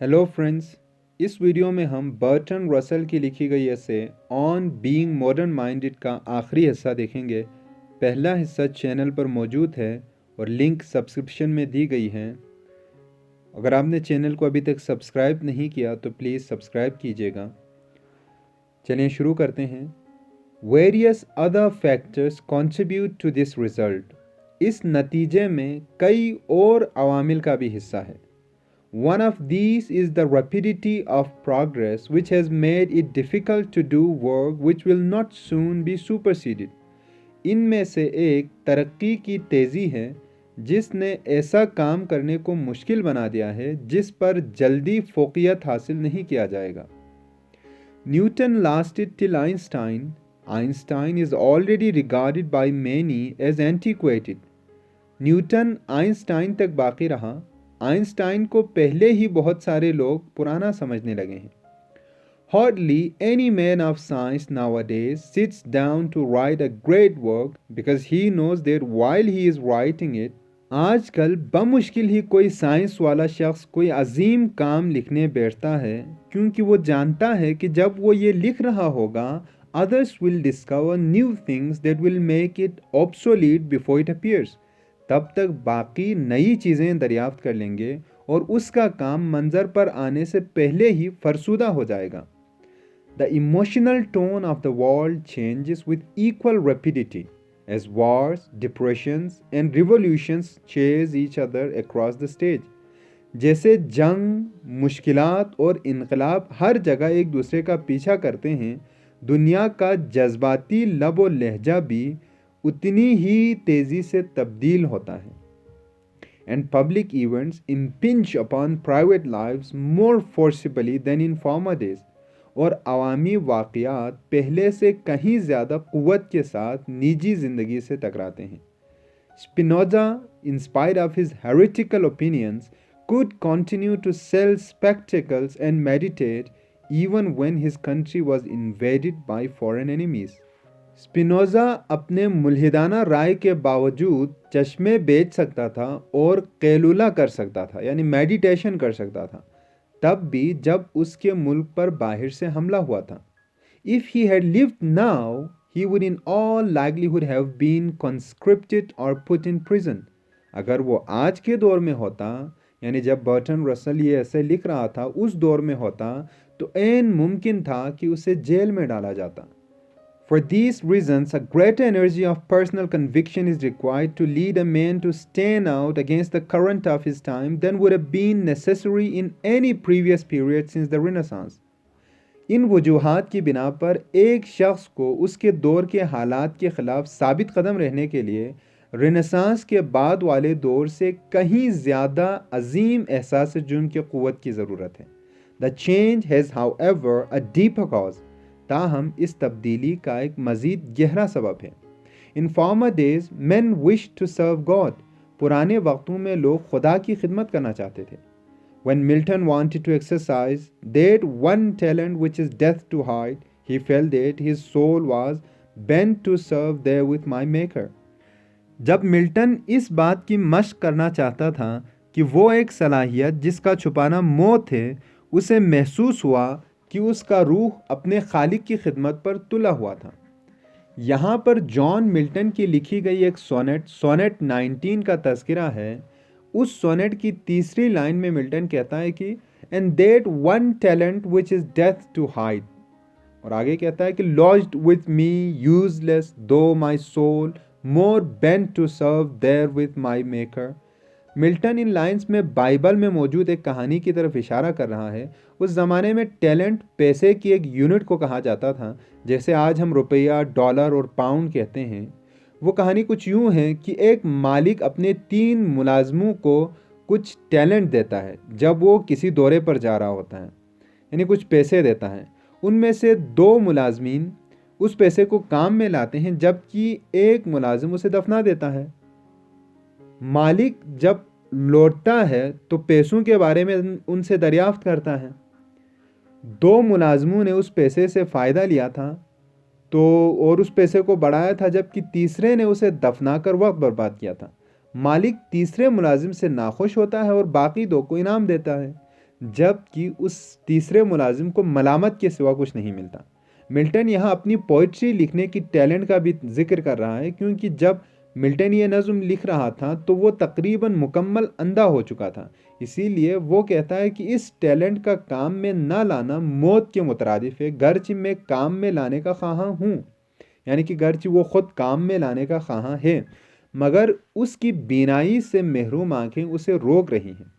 Hello friends. इस video में हम बर्ट्रैंड रसल की लिखी गई ऐसे ऑन बीइंग मॉडर्न माइंडेड का आखिरी हिस्सा देखेंगे। पहला हिस्सा चैनल पर मौजूद है और लिंक सब्सक्रिप्शन में दी गई है। अगर आपने चैनल को अभी तक सब्सक्राइब नहीं किया तो प्लीज़ सब्सक्राइब कीजिएगा। चलिए शुरू करते हैं। Various other factors contribute to this result. इस नतीजे में कई और अवामिल का भी हिस्सा है। One of these is the rapidity of progress, which has made it difficult to do work which will not soon be superseded. इनमें से एक तरक्की की तेज़ी है जिसने ऐसा काम करने को मुश्किल बना दिया है जिस पर जल्दी फोकियत हासिल नहीं किया जाएगा। Newton lasted till Einstein. Einstein is already regarded by many as antiquated. Newton Einstein तक बाकी रहा। आइंस्टाइन को पहले ही बहुत सारे लोग पुराना समझने लगे हैं। Hardly any man of science nowadays sits down to write a great work because he knows that while he is writing it, आजकल बमुश्किल ही कोई साइंस वाला शख्स कोई अजीम काम लिखने बैठता है, क्योंकि वो जानता है कि जब वो ये लिख रहा होगा others will discover new things that will make it obsolete before it appears. तब तक बाकी नई चीज़ें दरियाफ्त कर लेंगे और उसका काम मंजर पर आने से पहले ही फरसुदा हो जाएगा। The emotional tone of the world changes with equal rapidity as wars, depressions and revolutions chase each other across the stage. जैसे जंग, मुश्किलात और इनकलाब हर जगह एक दूसरे का पीछा करते हैं, दुनिया का जज्बाती लब और लहजा भी उतनी ही तेज़ी से तब्दील होता है। And public events impinge upon private lives more forcibly than in former days. और अवामी वाक़यात पहले से कहीं ज़्यादा क़ुव्वत के साथ निजी ज़िंदगी से टकराते हैं। Spinoza, in spite of his heretical opinions, could continue to sell spectacles and meditate even when his country was invaded by foreign enemies. Spinoza अपने मुल्हिदाना राय के बावजूद चश्मे बेच सकता था और कैलूला कर सकता था, यानी मेडिटेशन कर सकता था, तब भी जब उसके मुल्क पर बाहर से हमला हुआ था। If he had lived now he would in all livelihood have been conscripted और पुट इन प्रिजन। अगर वो आज के दौर में होता, यानी जब बर्ट्रैंड रसल ये ऐसे लिख रहा था उस दौर में होता, तो ऐन मुमकिन था कि उसे जेल में डाला जाता। For these reasons, a greater energy of personal conviction is required to lead a man to stand out against the current of his time than would have been necessary in any previous period since the Renaissance. इन वजूहात की बिना पर एक शख्स को उसके दौर के हालात के ख़िलाफ़ साबित कदम रहने के लिए रेनेसांस के बाद वाले दौर से कहीं ज़्यादा अजीम एहसास जुर्म की क़ुव्वत की ज़रूरत है। The change has, however, a deeper cause. ताहम इस तब्दीली का एक मज़ीद गहरा सबब है। In former days man wish to serve God. पुराने वक्तों में लोग खुदा की खिदमत करना चाहते थे। When Milton wanted to exercise that one talent which is death to hide, he felt that his soul was bent to serve there with my maker. जब मिल्टन इस बात की मशक करना चाहता था कि वो एक सलाहियत जिसका छुपाना मौत है, उसे महसूस हुआ कि उसका रूह अपने खालिक की खिदमत पर तुला हुआ था। यहाँ पर जॉन मिल्टन की लिखी गई एक सोनेट 19 का तज़किरा है। उस सोनेट की तीसरी लाइन में मिल्टन कहता है कि and that one talent which is death to hide, और आगे कहता है कि lodged with me useless though my soul more bent to serve there with my maker. Milton in lines में बाइबल में मौजूद एक कहानी की तरफ इशारा कर रहा है। उस ज़माने में टैलेंट पैसे की एक यूनिट को कहा जाता था, जैसे आज हम रुपया, डॉलर और पाउंड कहते हैं। वो कहानी कुछ यूँ है कि एक मालिक अपने 3 मुलाजमों को कुछ टैलेंट देता है जब वो किसी दौरे पर जा रहा होता है, यानी कुछ पैसे देता है। उनमें से 2 मुलाजमीन उस पैसे को काम में लाते हैं, जबकि एक मुलाजिम उसे दफना देता है। मालिक जब लौटता है तो पैसों के बारे में उनसे दरियाफ्त करता है। 2 मुलाजमों ने उस पैसे से फ़ायदा लिया था और उस पैसे को बढ़ाया था, जबकि तीसरे ने उसे दफना कर वक्त बर्बाद किया था। मालिक तीसरे मुलाजिम से नाखुश होता है और बाकी 2 को इनाम देता है। जबकि उस तीसरे मुलाजिम को मलामत के सिवा कुछ नहीं मिलता। मिल्टन यहाँ अपनी पोइट्री लिखने की टैलेंट का भी जिक्र कर रहा है, क्योंकि जब मिल्टन ये नज़्म लिख रहा था तो वो तकरीबन मुकम्मल अंधा हो चुका था। इसीलिए वो कहता है कि इस टैलेंट का काम में ना लाना मौत के मुतरादिफ है, गर्च मैं काम में लाने का ख्वाहा हूँ। यानी कि गर्च वो ख़ुद काम में लाने का ख्वाहा है, मगर उसकी बीनाई से महरूम आंखें उसे रोक रही हैं।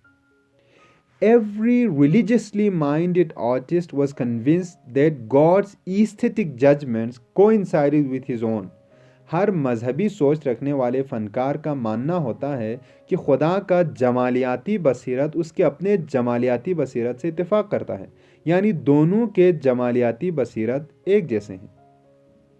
Every religiously minded artist was convinced that God's aesthetic judgments coincided with his own. हर मजहबी सोच रखने वाले फनकार का मानना होता है कि खुदा का जमालियाती बसीरत उसके अपने जमालियाती बसीरत से इत्तेफाक करता है, यानी दोनों के जमालियाती बसीरत एक जैसे हैं।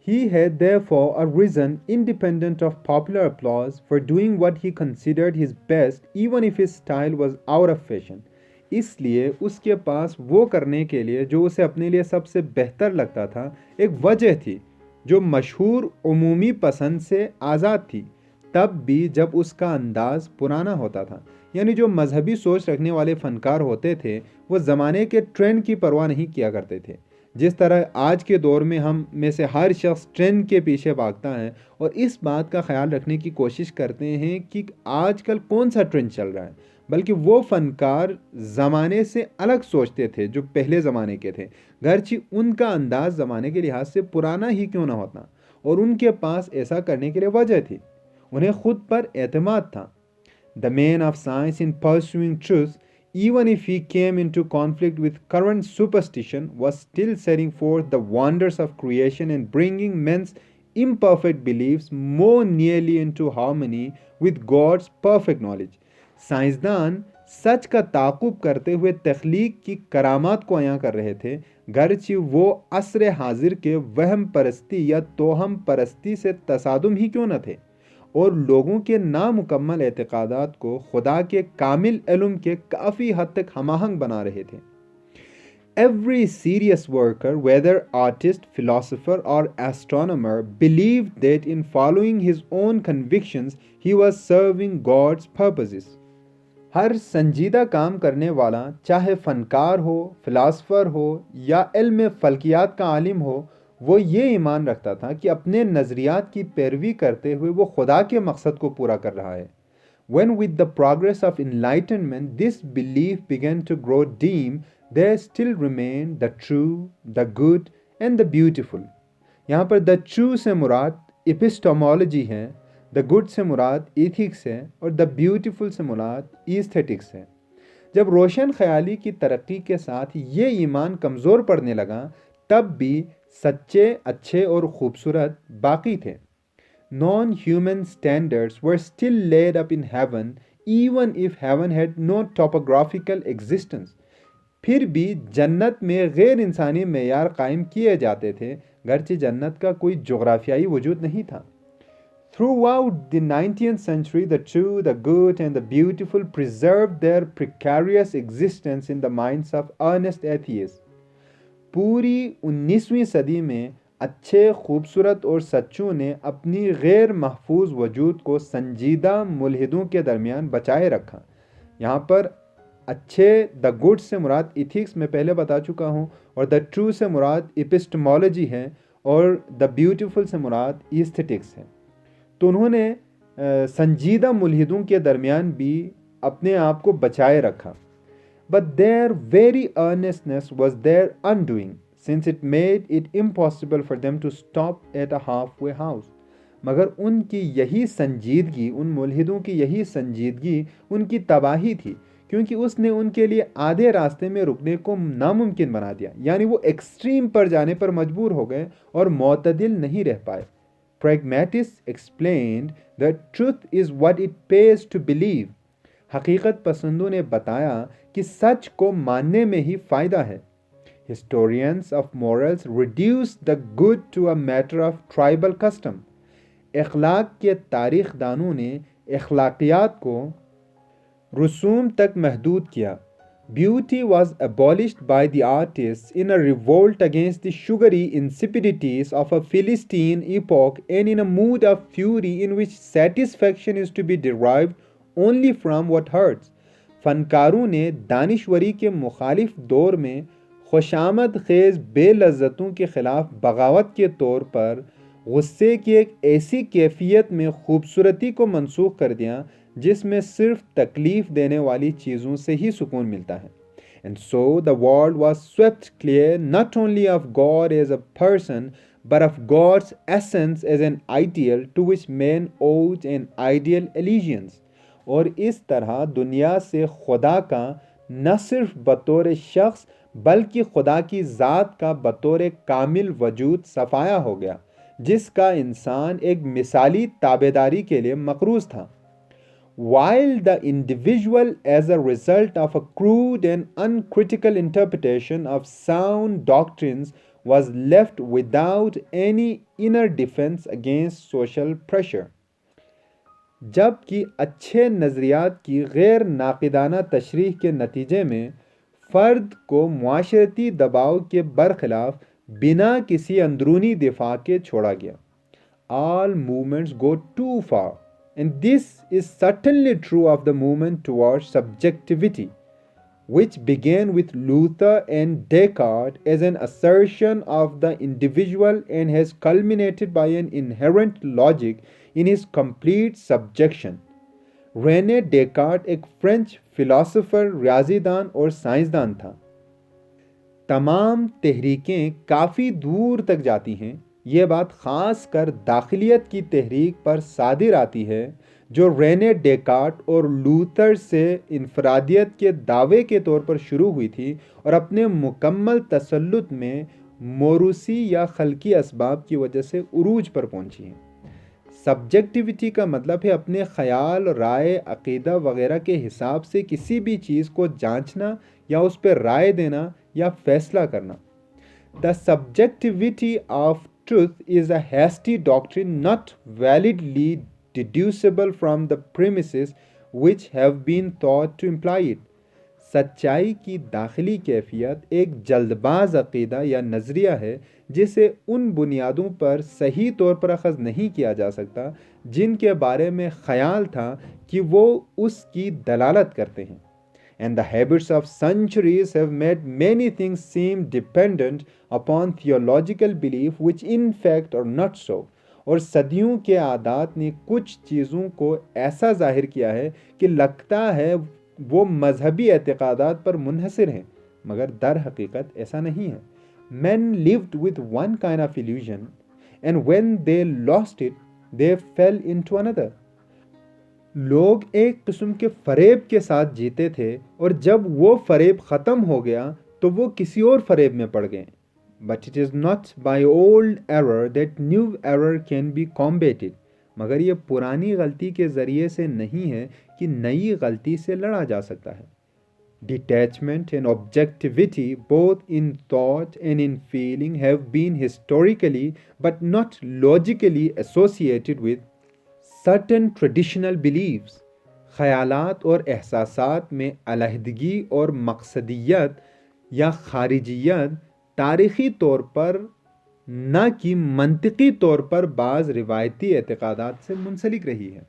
He had therefore arisen independent of popular applause for doing what he considered his best, even if his style was out of fashion. इसलिए उसके पास वो करने के लिए जो उसे अपने लिए सबसे बेहतर लगता था एक वजह थी, जो मशहूर उमूमी पसंद से आज़ाद थी, तब भी जब उसका अंदाज़ पुराना होता था। यानी जो मजहबी सोच रखने वाले फ़नकार होते थे वो ज़माने के ट्रेंड की परवाह नहीं किया करते थे। जिस तरह आज के दौर में हम में से हर शख्स ट्रेंड के पीछे भागता है और इस बात का ख्याल रखने की कोशिश करते हैं कि आजकल कौन सा ट्रेंड चल रहा है, बल्कि वो फ़नकार ज़माने से अलग सोचते थे जो पहले ज़माने के थे, गर्ची उनका अंदाज़ ज़माने के लिहाज से पुराना ही क्यों ना होता, और उनके पास ऐसा करने के लिए वजह थी, उन्हें खुद पर एतमाद था। The man of science in pursuing truth, even if he came into conflict with current superstition, was still setting forth the wonders of creation and bringing men's imperfect beliefs more nearly into harmony with God's perfect knowledge. साइंसदान सच का ताक़ुब करते हुए तख्लीक की करामात को अयां कर रहे थे, गर्ची वो असर हाजिर के वहम परस्ती या तोहम परस्ती से तसादुम ही क्यों न थे, और लोगों के नामुकम्मल एतक़ादात को खुदा के कामिल इल्म के काफ़ी हद तक हमाहंग बना रहे थे। Every serious worker, whether artist, philosopher or astronomer, believed that in following his own convictions he was serving God's purposes. हर संजीदा काम करने वाला, चाहे फ़नकार हो, फ़िलासफ़र हो या इल्म फ़ल्कियात का आलिम हो, वो ये ईमान रखता था कि अपने नज़रियात की पैरवी करते हुए वो खुदा के मकसद को पूरा कर रहा है। When with the progress of enlightenment this belief began to grow dim, there still remained the true, the good and the beautiful. यहाँ पर the true से मुराद epistemology है, the good से मुराद ethics है और the beautiful से मुराद aesthetics है। जब रोशन ख्याली की तरक्की के साथ ये ईमान कमज़ोर पड़ने लगा, तब भी सच्चे, अच्छे और खूबसूरत बाकी थे। Non-human standards were still laid up in heaven, even if heaven had no topographical existence. फिर भी जन्नत में गैर इंसानी मेयार कायम किए जाते थे, गर्चे जन्नत का कोई जोग्राफियाई वजूद नहीं था। Throughout the 19th century, the true, the good and the beautiful preserved their precarious existence in the minds of earnest atheists. पूरी 19वीं सदी में अच्छे, खूबसूरत और सच्चों ने अपनी गैर महफूज वजूद को संजीदा मुल्हिदों के दरमियान बचाए रखा। यहाँ पर अच्छे, द गुड से मुराद इथिक्स में पहले बता चुका हूँ, और द ट्रू से मुराद एपिस्टेमोलॉजी है, और द ब्यूटीफुल से मुराद एस्थेटिक्स है। तो उन्होंने संजीदा मुल्हिदों के दरमियान भी अपने आप को बचाए रखा। But their very earnestness was their undoing, since it made it impossible for them to stop at a halfway house. मगर उनकी यही संजीदगी, उन मुल्हिदों की यही संजीदगी उनकी तबाही थी, क्योंकि उसने उनके लिए आधे रास्ते में रुकने को नामुमकिन बना दिया। यानी वो एक्सट्रीम पर जाने पर मजबूर हो गए और मोतदिल नहीं रह पाए। Pragmatists explained that truth is what it pays to believe. हकीकत पसंदों ने बताया कि सच को मानने में ही फ़ायदा है। Historians of morals reduce the good to a matter of tribal custom. अखलाक के तारीख़ दानों ने अखलाकियात को रसूम तक महदूद किया। Beauty was abolished by the artists in a revolt against the sugary insipidities of a Philistine epoch and in a mood of fury in which satisfaction is to be derived only from what hurts. फनकारों ने दानिश्वरी के मुखालिफ दौर में खुशामद खेज बेलज़्ज़तों के ख़िलाफ़ बगावत के तौर पर गुस्से की एक ऐसी कैफियत में खूबसूरती को मनसूख कर दिया जिसमें सिर्फ तकलीफ़ देने वाली चीज़ों से ही सुकून मिलता है। And so the world was swept clear not only of God as a person, but of God's essence as an ideal to which man owed an ideal allegiance. और इस तरह दुनिया से खुदा का न सिर्फ बतौर शख्स बल्कि खुदा की ज़ात का बतौर कामिल वजूद सफाया हो गया, जिसका इंसान एक मिसाली ताबेदारी के लिए मकरूज़ था। While the individual, as a result of a crude and uncritical interpretation of sound doctrines, was left without any inner defense against social pressure, जबकि अच्छे नज़रियात की गैर नाक़िदाना तशरीह के नतीजे में फ़र्द को मुआशरती दबाव के बरखिलाफ़ बिना किसी अंदरूनी दिफा के छोड़ा गया। All movements go too far. And this is certainly true of the movement towards subjectivity, which began with Luther and Descartes as an assertion of the individual and has culminated by an inherent logic in his complete subjection. Rene Descartes एक French philosopher, रियाजीदान और साइंसदान था। तमाम तहरीकें काफ़ी दूर तक जाती हैं। ये बात ख़ास कर दाखिलियत की तहरीक पर सादिर आती है, जो रेने डेकार्ट और लूथर से इनफरादियत के दावे के तौर पर शुरू हुई थी और अपने मुकम्मल तसल्लुत में मोरूसी या खल्की असबाब की वजह से उरूज पर पहुंची हैं। सब्जेक्टिविटी का मतलब है अपने ख्याल, राय, अकीदा वगैरह के हिसाब से किसी भी चीज़ को जांचना या उस पर राय देना या फैसला करना। The subjectivity of truth is a hasty doctrine not validly deducible from the premises which have been thought to imply it. सच्चाई की दाखिली कैफियत एक जल्दबाज अकीदा या नज़रिया है जिसे उन बुनियादों पर सही तौर पर अखज़ नहीं किया जा सकता जिनके बारे में ख्याल था कि वो उसकी दलालत करते हैं। And the habits of centuries have made many things seem dependent upon theological belief which in fact are not so. और सदियों के आदात ने कुछ चीज़ों को ऐसा जाहिर किया है कि लगता है वो मजहबी एतक़ादात पर मुनहसर हैं, मगर दर हकीकत ऐसा नहीं है। Men lived with one kind of illusion and when they lost it, they fell into another. लोग एक किस्म के फ़रेब के साथ जीते थे और जब वो फ़रेब ख़त्म हो गया तो वो किसी और फ़रेब में पड़ गए। But it is not by old error that new error can be combated. मगर ये पुरानी गलती के ज़रिए से नहीं है कि नई गलती से लड़ा जा सकता है। Detachment and objectivity both in thought and in feeling have been historically but not logically associated with certain traditional beliefs. ख़यालात और एहसासात में अलहदगी और मकसदियत या खारिजियत तारीख़ी तौर पर न कि मंतिकी तौर पर बाज़ रिवायती एतक़ादात से मुंसलिक रही है।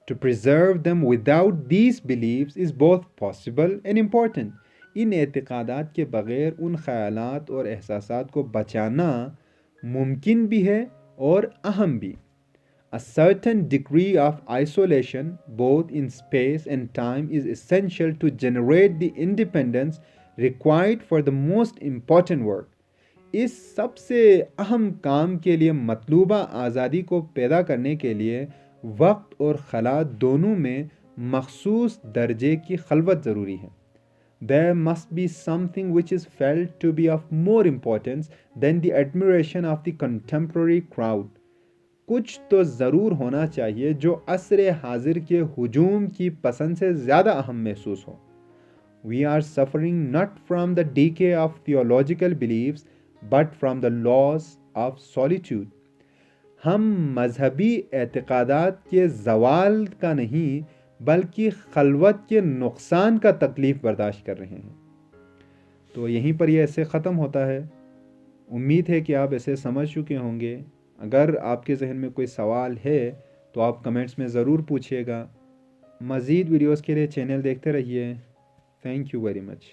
To preserve them without these beliefs is both possible and important. इन एतक़ादात के बग़ैर उन ख़यालात और एहसासात को बचाना मुमकिन भी है और अहम भी। A certain degree of isolation, both in space and time, is essential to generate the independence required for the most important work. इस सबसे अहम काम के लिए मतलूबा आज़ादी को पैदा करने के लिए वक्त और खला दोनों में मखसूस दर्जे की खलवत ज़रूरी है। There must be something which is felt to be of more importance than the admiration of the contemporary crowd. कुछ तो ज़रूर होना चाहिए जो असर हाजिर के हुजूम की पसंद से ज़्यादा अहम महसूस हो। We are suffering not from the decay of theological beliefs but from the loss of solitude. हम मजहबी एतक़ादात के ज़वाल का नहीं बल्कि खलवत के नुकसान का तकलीफ़ बर्दाश्त कर रहे हैं। तो यहीं पर यह ऐसे ख़त्म होता है। उम्मीद है कि आप ऐसे समझ चुके होंगे। अगर आपके जहन में कोई सवाल है तो आप कमेंट्स में ज़रूर पूछिएगा। मज़ीद वीडियोस के लिए चैनल देखते रहिए। Thank you very much.